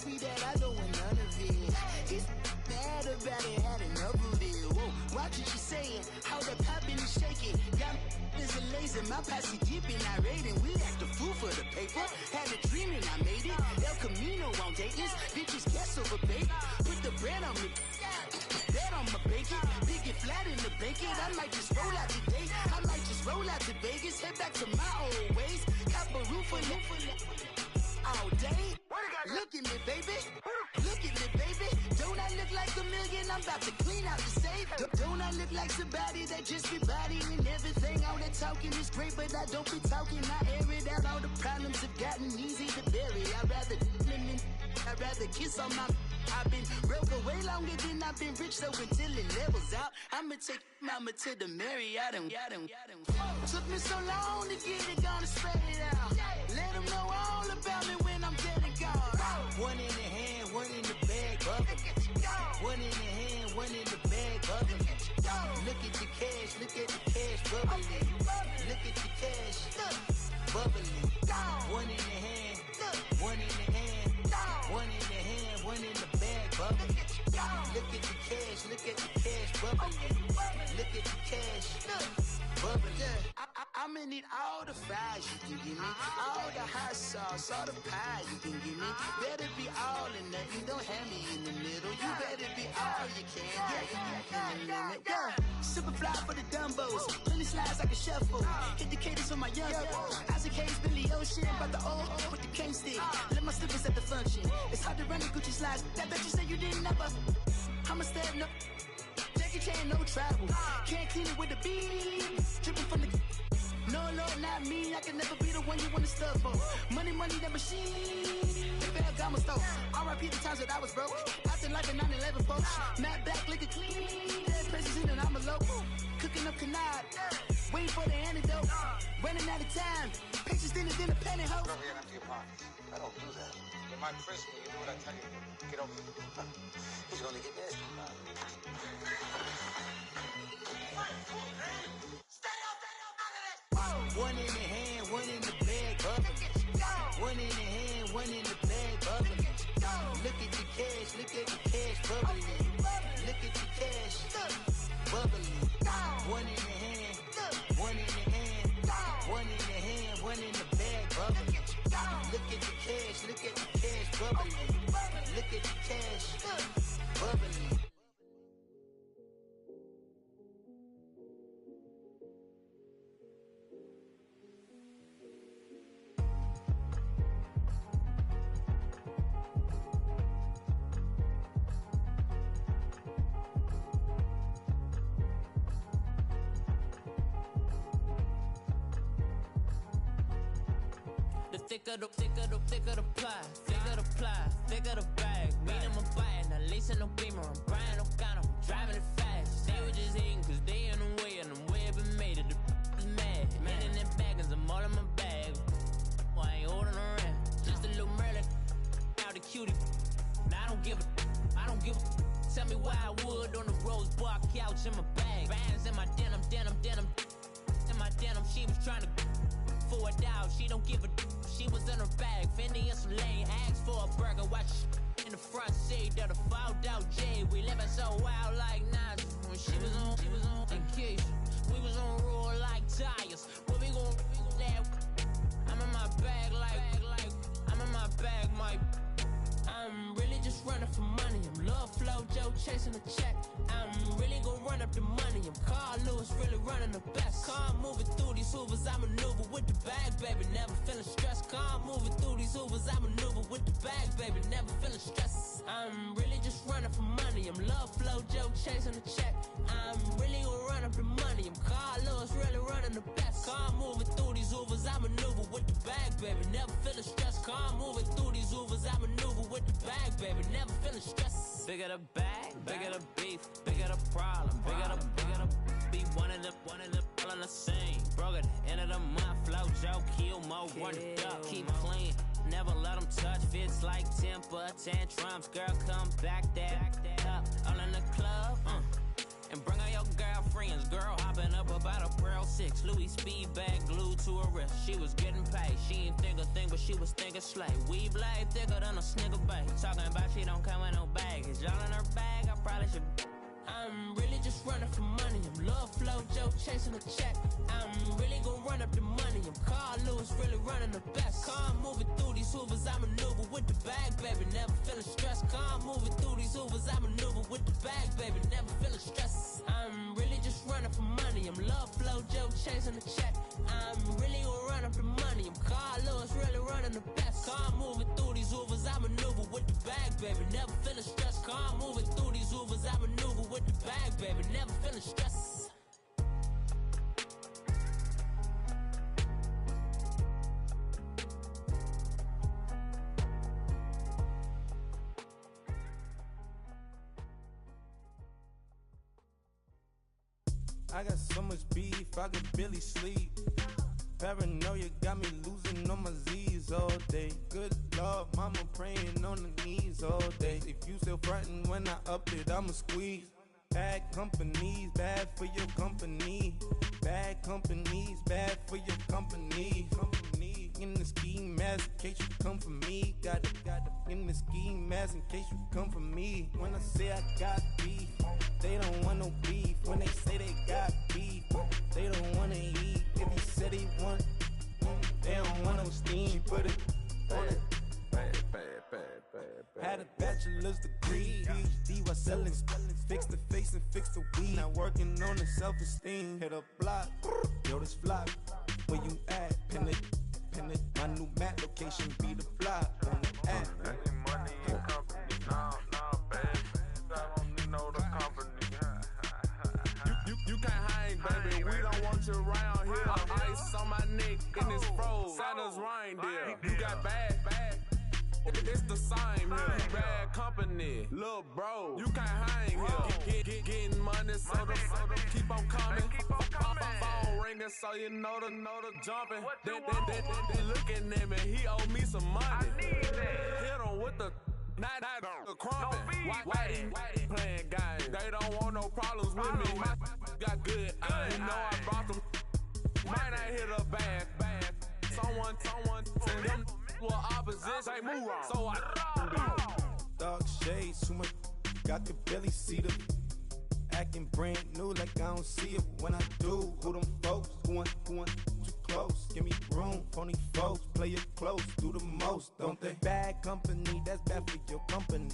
be that, I don't want none of it. He's mad about it, had enough of it. Whoa, watch what you saying, how that poppin' and shaking. Got is a laser, my posse deep and I raiding. We act a fool for the paper, had a dream and I made it. El Camino on Dayton's, bitches guess over bait. Put the bread on me, bet on my bacon. Big and flat in the bacon, I might just roll out today. I might just roll out to Vegas, head back to my old ways. Cop a roof for all day. Look at me, baby. Look at me, baby. Don't I look like a million? I'm about to clean out the safe. Don't I look like somebody that just be bodying everything? All that talking is great, but I don't be talking. I air it out. All the problems have gotten easy to bury. I'd rather kiss on my. I've been broke way longer than I've been rich, so until it levels out, I'ma take mama to the Marriott and took me so long to get it, gonna spread it out. Let them know all about me when I'm dead and gone. One in the hand, one in the bag, bubbling. One in the hand, one in the bag, bubbling. Look at the cash, bubbling. Look at the cash, bubbling. One in the hand, one in the hand, one in the hand, one in the bag, bubbling. Look at the cash, bubbling. Look at the cash, bubbling. I'ma need all the fries you can give me, all the hot sauce, all the pie you can give me. Better be all in nothing, don't have me in the middle. You better be all you can. Yeah. Super fly for the Dumbos, plenty slides like a shuffle. Hit the cadence on my young. Isaac Hayes, Billy Ocean, about the old with the cane stick. Let my slippers at the function. It's hot about to run the Gucci slides. That bet you said you didn't never. I'ma step no. Jackie Chan, no travel. Can't clean it with the beat. Dripping from the. No, Lord, not me. I can never be the one you wanna stuff for. Money, the machine. The bell got my stove. R.I.P. the times that I was broke. Acting like a 9/11 folks. Mad back, looking clean. Dead presents in and I'm a local. Cooking up canard. Waiting for the antidote. Running out of time. Patience thinner than a pantyhose. Go over here and empty your pockets. I don't do that. In my prison, you do what I tell you to. Get over here. He's gonna get this. One in the hand, one in the bag, bubbling. One in the hand, one in the bag, bubbling. Look at the cash, look at the cash, bubbling. Look at the cash, bubbling. One in the hand, one in the hand, one in the hand, one in the bag, bubbling. Look at the cash, look at the cash, bubbling. Look at the cash, bubbling. Thicker the pie, thicker the bag. Meet him a bite, now lacing no beamer. I'm Brian O'Connor, I'm driving it fast. They were just hating cause they in the way, and the way I've been made it, the is mad. Man in them baggins, I'm all in my bag. I ain't holding around, just a little Merlin, out the cutie. Now I don't give a, tell me why I would on the rose bar couch in my bag. Bands in my denim, in my denim, she was trying to for a doubt, she don't give a. She was in her bag, Fendi and some lane. Asked for a burger, watch in the front seat of the fouled out J. We living so wild like Nas. When she was on vacation, we was on roll like tires. What we gon' laugh? I'm in my bag like I'm in my bag, Mike. I'm really just running for money. I'm love flow, Joe chasing the check. I'm really gon' run up the money. I'm Carl Lewis, really running the best. Car moving through these hoovers, I maneuver with the bag, baby. Never feeling stressed. Car moving through these hoovers, I maneuver with the bag, baby. Never feeling stressed. I'm really just running for money. I'm love flow, Joe chasing the check. I'm really gon' run up the money. I'm Carl Lewis, really running the best. Car moving through these hoovers, I maneuver with the bag, baby. Never feeling stressed. Car moving through these hoovers, I maneuver with the bag, baby. Never feeling stressed. Bigger the bag, bigger the beef, bigger the problem, bigger the be one of the all in the same. Broke at the end of the month, flow Joe, kill mo, run it up, keep clean. Never let them touch, fits like temper tantrums. Girl, come back that up, all in the club, and bring all your girlfriends. Girl hopping up about a Pearl 6, Louis speed bag glued to her wrist. She was getting paid, she ain't think a thing, but she was thinking slay. We blade thicker than a snicker bag. Talking about she don't come with no baggage. All in her bag, I probably should. I'm really just running for money. I'm love flow, Joe chasing a check. I'm really gon' run up the money. I'm Carl Lewis, really running the best. Car moving through these hoovers, I maneuver with the bag, baby. Never feeling stressed. Car moving through these hoovers, I maneuver with the bag, baby. Never feeling stressed. I'm really just running for money. I'm love flow, Joe chasing a check. I'm really gon' run up the money. I'm Carl Lewis, really running the best. Car moving through these hoovers, I maneuver with the bag, baby. Never feeling stressed. Car moving through these hoovers, I maneuver with the bag, baby. Never feeling stressed. I got so much beef, I could barely sleep. Paranoia got me losing on my Z's all day. Good Lord, mama praying on the knees all day. If you still frontin' when I up it, I'ma squeeze. Bad companies, bad for your company. Bad companies, bad for your company. Company in the ski mask in case you come for me. Got it in the ski mask in case you come for me. When I say I got beef, they don't want no beef. When they say they got beef, they don't wanna eat. If he said he want, they don't want no steam. She put it on it. Had a bachelor's degree, PhD while selling. Fix the face and fix the weed. Now working on the self-esteem. Hit a block, yo this flop. Where you at? Pin it. My new map location be the flop on the app. Santa's reindeer. You got bad. It's the same here. Bad company, little bro. You can't hang here. Getting money, so the keep on coming. Phone ringing, so you know the jumping. They looking at me. He owe me some money. Hit him with the the crumping. Why they playing games? They don't want no problems with me. My got good aim. You know I brought them. Might not hit a bad. Someone, and them were opposition. They move wrong. So I Dark shades, too much. I could barely see them. Acting brand new like I don't see it when I do. Who them folks? Going too close. Give me room, phony folks. Play it close, do the most, don't they? Bad company, that's bad for your company.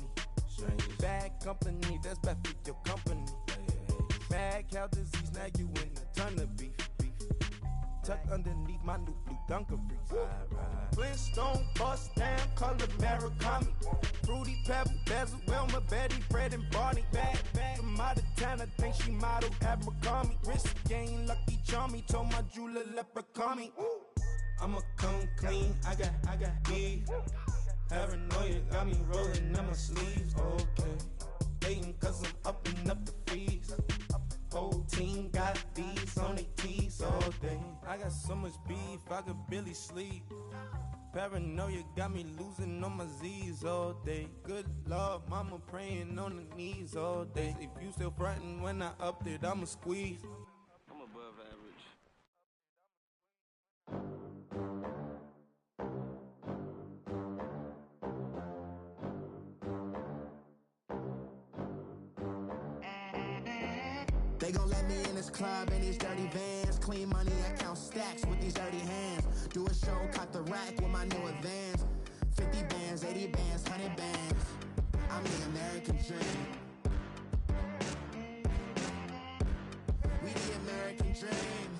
Bad company, that's bad for your company. Mad cow disease, now you in a ton of beef. Tucked underneath my new blue dungarees. Flintstone, bust down, color Maricami. Fruity Pebble, Bezel, Wilma, Betty, Fred, and Barney. Bad from out of town, I think she model Abercrombie. Wrist game, Lucky Charmy, told my jeweler leprechaun. I'ma come clean, I got beef. Paranoia got me rolling in my sleeves, okay. Dating cause I'm upping up the fees. Whole team got these on their tees all day. I got so much beef, I could barely sleep. Paranoia got me losing on my Z's all day. Good Lord, mama praying on the knees all day. If you still frontin' when I upped it, I'ma squeeze. I'm above average. They gon' let me in this club in these dirty vans. Clean money, I count stacks with these dirty hands. Do a show, cut the rack with my new advance. 50 bands, 80 bands, 100 bands. I'm the American dream. We the American dream.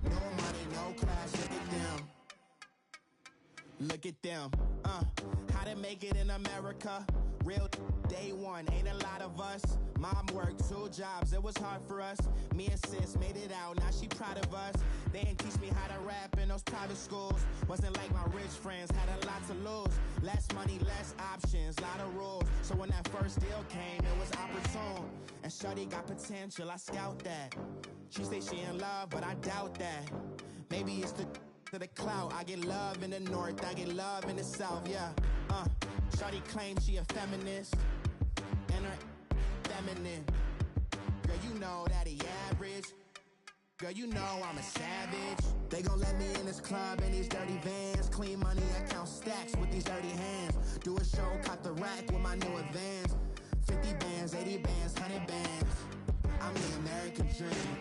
No money, no class, look at them. Look at them, how to make it in America. Real day one, ain't a lot of us. Mom worked 2 jobs, it was hard for us. Me and sis made it out, now she proud of us. They didn't teach me how to rap in those private schools. Wasn't like my rich friends, had a lot to lose. Less money, less options, lot of rules. So when that first deal came, it was opportune. And shorty got potential, I scout that. She say she in love, but I doubt that. Maybe it's to the clout. I get love in the north, I get love in the south, yeah. Shorty claims she a feminist, and her feminine. Girl, you know that he average. Girl, you know I'm a savage. They gon' let me in this club in these dirty vans. Clean money, I count stacks with these dirty hands. Do a show, cut the rack with my new advance. 50 bands, 80 bands, 100 bands. I'm the American dream.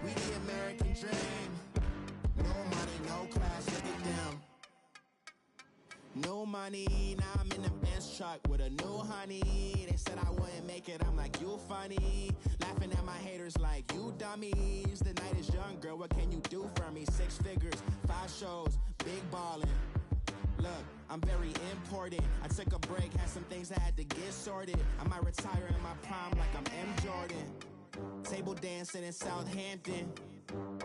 We the American dream. No money, no class, look at them. No money, now I'm in the Benz truck with a new honey. They said I wouldn't make it, I'm like, you funny. Laughing at my haters like, you dummies. The night is young, girl, what can you do for me? 6 figures, 5 shows, big ballin'. Look, I'm very important. I took a break, had some things I had to get sorted. I might retire in my prime like I'm M. Jordan. Table dancing in Southampton.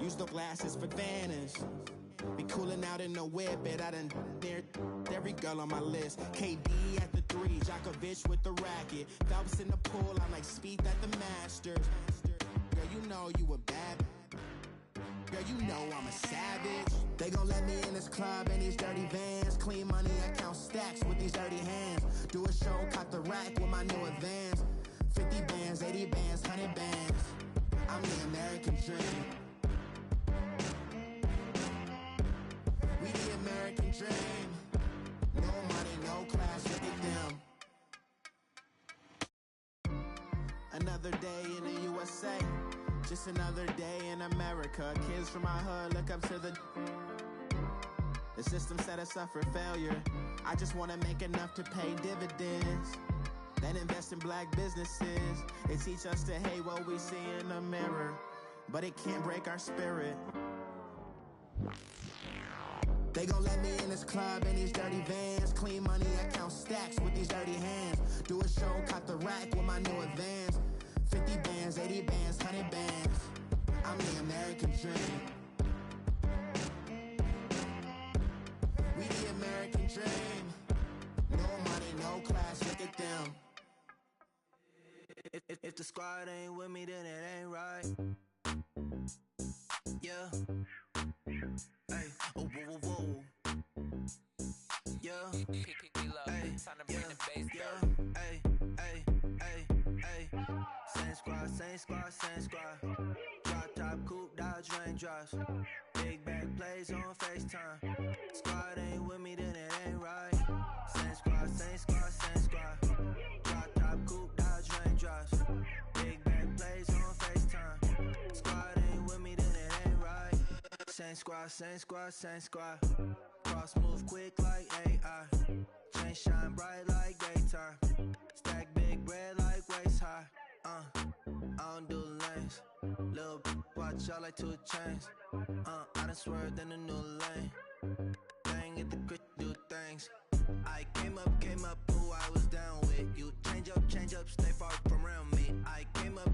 Use the glasses for Vannas. Be cooling out in the whip, but I done near every girl on my list. KD at the 3, Djokovic with the racket. Phelps in the pool, I'm like Speed at the Masters. Girl, you know you a bad. Girl, you know I'm a savage. They gon' let me in this club in these dirty vans. Clean money, I count stacks with these dirty hands. Do a show, cut the rack with my new advance. 50 bands, 80 bands, 100 bands. I'm the American dream. We the American dream. No money, no class, look at them. Another day in the USA. Just another day in America. Kids from my hood look up to the system set us up for failure. I just wanna make enough to pay dividends. Then invest in black businesses. They teach us to hate what we see in the mirror, but it can't break our spirit. They gon' let me in this club in these dirty vans. Clean money, I count stacks with these dirty hands. Do a show, cut the rack with my new advance. 50 bands, 80 bands, 100 bands. I'm the American dream. We the American dream. No money, no class, look at them. If the squad ain't with me, then it ain't right. Yeah. Hey, oh, whoa, whoa, whoa. Yeah. Hey, yeah. Hey, hey, hey, hey. Same squad, same squad, same squad. Drop top, coupe, Dodge raindrops. Big back plays on FaceTime. Squad ain't with me, then it ain't right. Same squad, same squad, same squad. Drop top, coupe, Dodge raindrops. Big back plays on FaceTime. Squad ain't with me, then it ain't right. Same squad, same squad, same squad. Cross move quick like AI. Chain shine bright like daytime. Stack big bread like waist high. I don't do lanes. Lil' watch out like 2 chains. I done swerved in a new lane. Bang at the crit, do things. I came up, who I was down with. You change up, stay far from around me. I came up,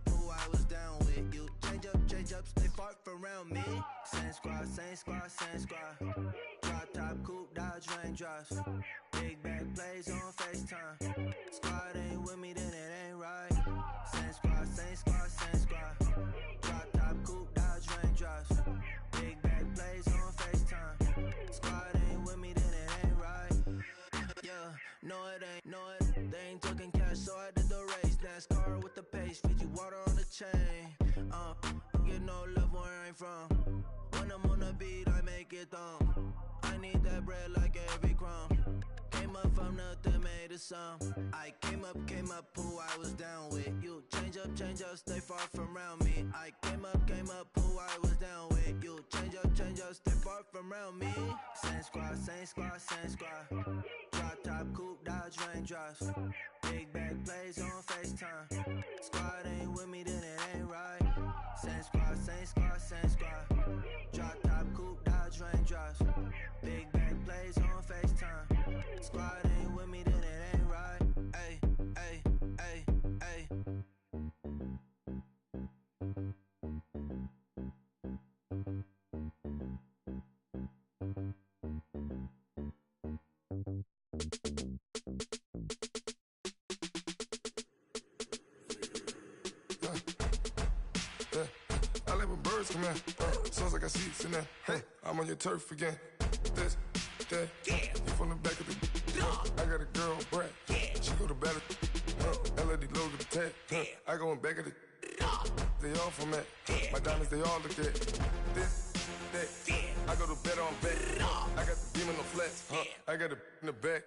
who I was down with. You change up, stay far from around me. Same squad, same squad, same squad. Drop top, coupe, Dodge raindrops. Big back plays on FaceTime. Squad ain't with me, then it ain't right. Same squad, same squad, same squad. Drop top, coupe, Dodge raindrops. Big back plays on FaceTime. Squad ain't with me, then it ain't right. Yeah, no it ain't, they ain't talking cash, so I did the race. NASCAR with the pace, feed you water on the chain. Get no love where I ain't from. When I'm on the beat, I make it thumb. I need that bread like every crumb. Came up from nothing, made a sum. I came up, who I was down with. You change up, stay far from around me. I came up, who I was down with. You change up, stay far from around me. Same squad, same squad, same squad. Drop top, coupe, Dodge raindrops. Big back plays on FaceTime. Squad ain't with me, then it ain't right. Same squad, same squad, same squad. Drop top, coupe, Dodge raindrops. Big back plays on FaceTime. Squad ain't with me, then it ain't right. Ay, ay, ay, ay. I let my birds come in. Sounds like I seats in there. I'm on your turf again. This, that, you from the back of the. I got a girl, Brad. She go to battle. LED logo the tag. I go in back of the. They all from that. My diamonds, they all look at. This, that. I go to bed on bed. I got the beam on the flats. I got it in the back.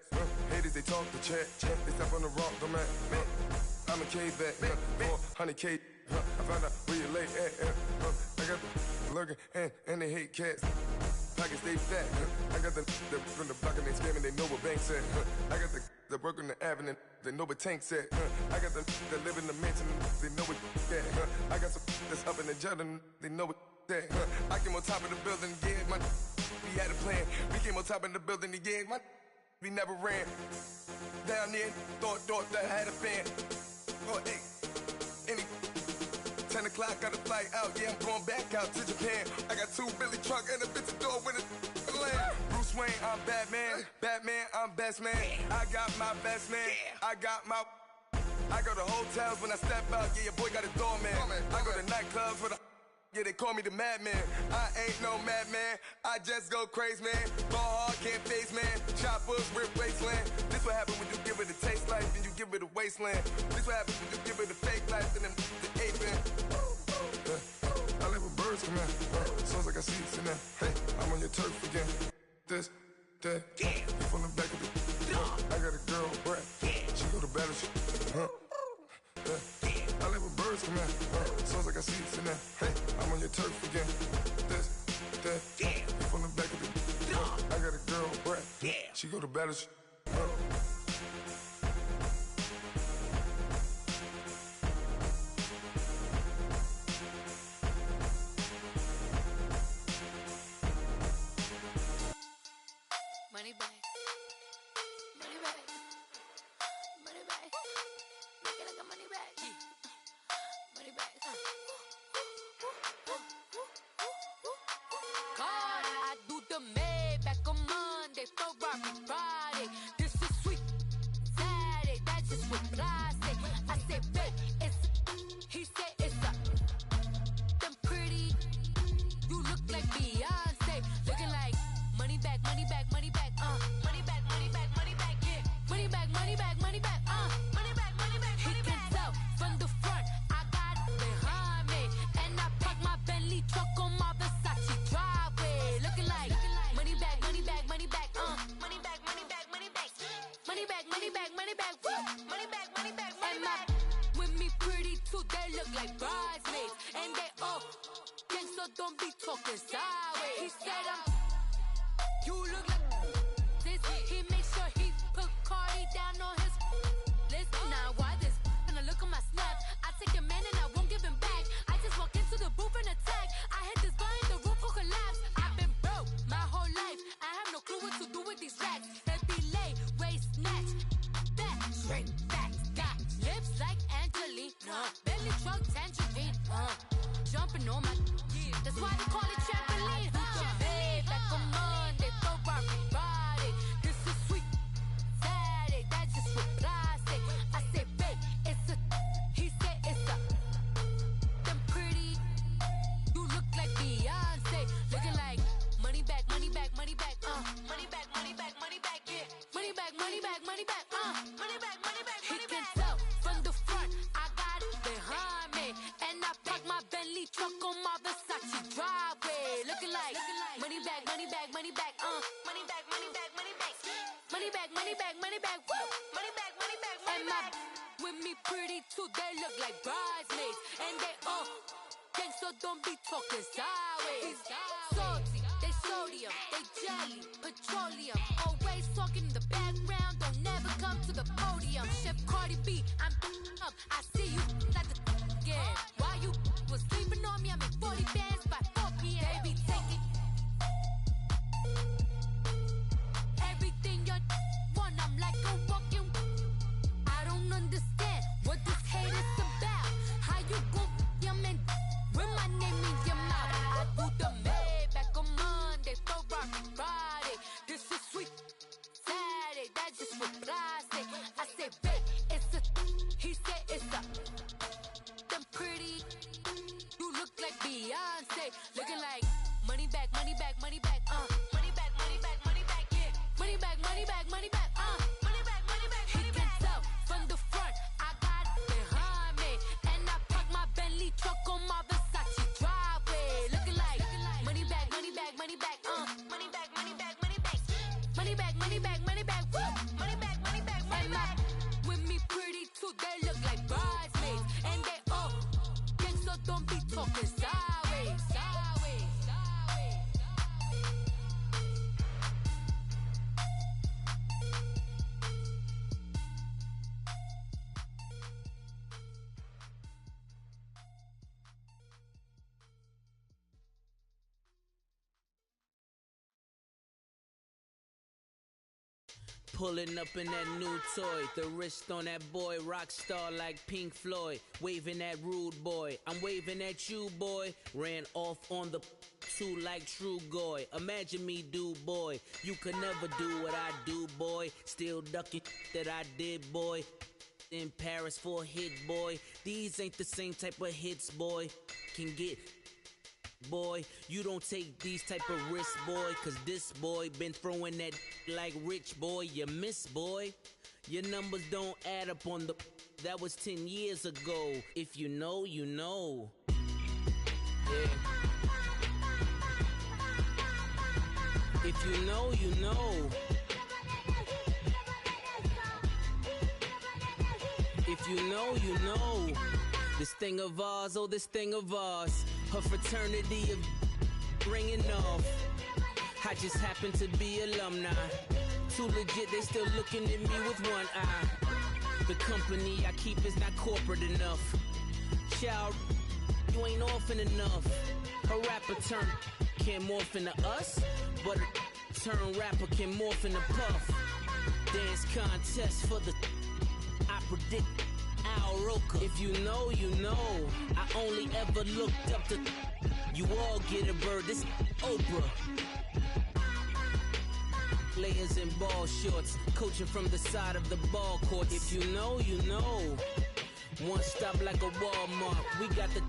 Haters, they talk the chat. They step on the rock, don't man. I'm a K-back. 400K. I found out where you lay at. I got the lurking and they hate cats. Pockets stay fat. I got the from the block and they scamming, they know what banks at. I got the work on the avenue, they know what tanks at. I got the that live in the mansion, they know what that. I got some that's up in the jungle, they know what that. I came on top of the building, yeah, my we had a plan. We came on top of the building, yeah, my we never ran. Down there, thought that I had a fan. Oh, hey, any 10 o'clock, got a flight out, yeah, I'm going back out to Japan. I got 2 Billy truck and a bitch door with a land. Bruce Wayne, I'm Batman. Batman, I'm best man. I got my best man. I go to hotels when I step out, yeah, your boy got a doorman. I go to nightclubs with a, yeah, they call me the madman. I ain't no madman, I just go crazy, man. Ball hard, can't face, man. Choppers, rip wasteland. This what happen when you give it a taste life and you give it a wasteland. This what happens when you give it a fake life and then the ape in. I let my birds come in. Sounds like I seats in there. I'm on your turf again. This, that, you from the back of the. I got a girl, Brad. She go to battle. I let my birds come in. Sounds like I seats in there. I'm on your turf again. This, that, you from the back of the. I got a girl, Brad. She go to battle. Money back. Money back. Money back. Make it like a money back. Money back. Monday, throw Robbie Friday. This is sweet Saturday, that's just what I say. I say, babe, it's he said it's a them pretty. You look like Beyonce, looking like money back, money back, money back, money back, money back, money back, yeah. Money back, money back, money back, money back, money back, money back. He can tell from the front, I got it behind me, and I park my Bentley truck on my Versace driveway, looking like money back, money back, money back, money back, money back, money back, money back, money back, money back, woo, money back, money back, money back. With me pretty too, they look like bridesmaids, and they all gang, so don't be talking sideways. He said you look like this. He makes sure he put Cardi down on his list. Now why this? When I look at my snap, I take a man and I won't give him back. I just walk into the booth and attack. I hit this guy in the roof will collapse. I've been broke my whole life. I have no clue what to do with these racks. Heavy lay, waist snatch, back, straight back. Got lips like Angelina, belly truck tangerine, jumping on my. That's why they call it trampoline. Babe, back on Monday, throw Robbie Friday. This is sweet Saturday, that's just what I say. I say, babe, it's a. He said it's a. Them pretty. You look like Beyonce, looking like money back, money back, money back, money back, money back, money back, yeah. Money back, money back, money back, money back, money back. He can tell from the front, I got it behind me, and I park my Bentley truck on my Versace driveway, looking like money back, money back, money back, money back, money back, money back, money back, money back, money back, woo, money back, money back, money back. With me pretty too, they look like bridesmaids, and they all gang, so don't be talking sideways. Salty, they sodium, they jelly, petroleum, always talking in the background, don't never come to the podium. Chef Cardi B, I'm up, I see you like the again. Why you was sleeping on me? I'm in 40 bands by 4 p.m. They be taking everything you want. I'm like a walking. I don't understand what this hate is about. How you go your man with my name in your mouth? I do the Maybach on Monday, throw Robbie Friday. This is sweet Saturday, that's just what I say. I say, babe, it's a. He said it's a. Them pretty. You look like Beyonce, looking like money back, money back, money back, money back, money back, money back, yeah. Money back, money back, money back, money back, money back, money back. He can tell from the front, I got it behind me, and I park my Bentley truck on my Versace driveway, looking like money back, money back, money back, money back, money back, money back, money back, money back, money back, woo, money back, money back, money back. With me pretty too, they look like bridesmaids, and they all gang, so don't be talking sideways, sideways, sideways. Pulling up in that new toy, the wrist on that boy, rock star like Pink Floyd, waving at rude boy, I'm waving at you boy, ran off on the two like True Goy, imagine me do boy, you could never do what I do boy, still ducking that I did boy, in Paris for a hit boy, these ain't the same type of hits boy, can get boy, you don't take these type of risks, boy, cause this boy been throwing that like rich boy, you miss, boy. Your numbers don't add up on the, that was 10 years ago. If you know, you know. Yeah. If you know, you know. If you know, you know. This thing of ours, oh, this thing of ours. Her fraternity of ringing off. I just happen to be alumni. Too legit, they still looking at me with one eye. The company I keep is not corporate enough. Child, you ain't often enough. A rapper turn can't morph into us, but a turn rapper can morph into Puff. Dance contest for the I predict Al Roker. If you know, you know. I only ever looked up to you all get a bird. This Oprah. layers and ball shorts, coaching from the side of the ball court. If you know, you know. One stop like a Walmart. We got the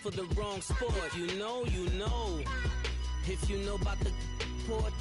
for the wrong sport. You know, you know. If you know about the port,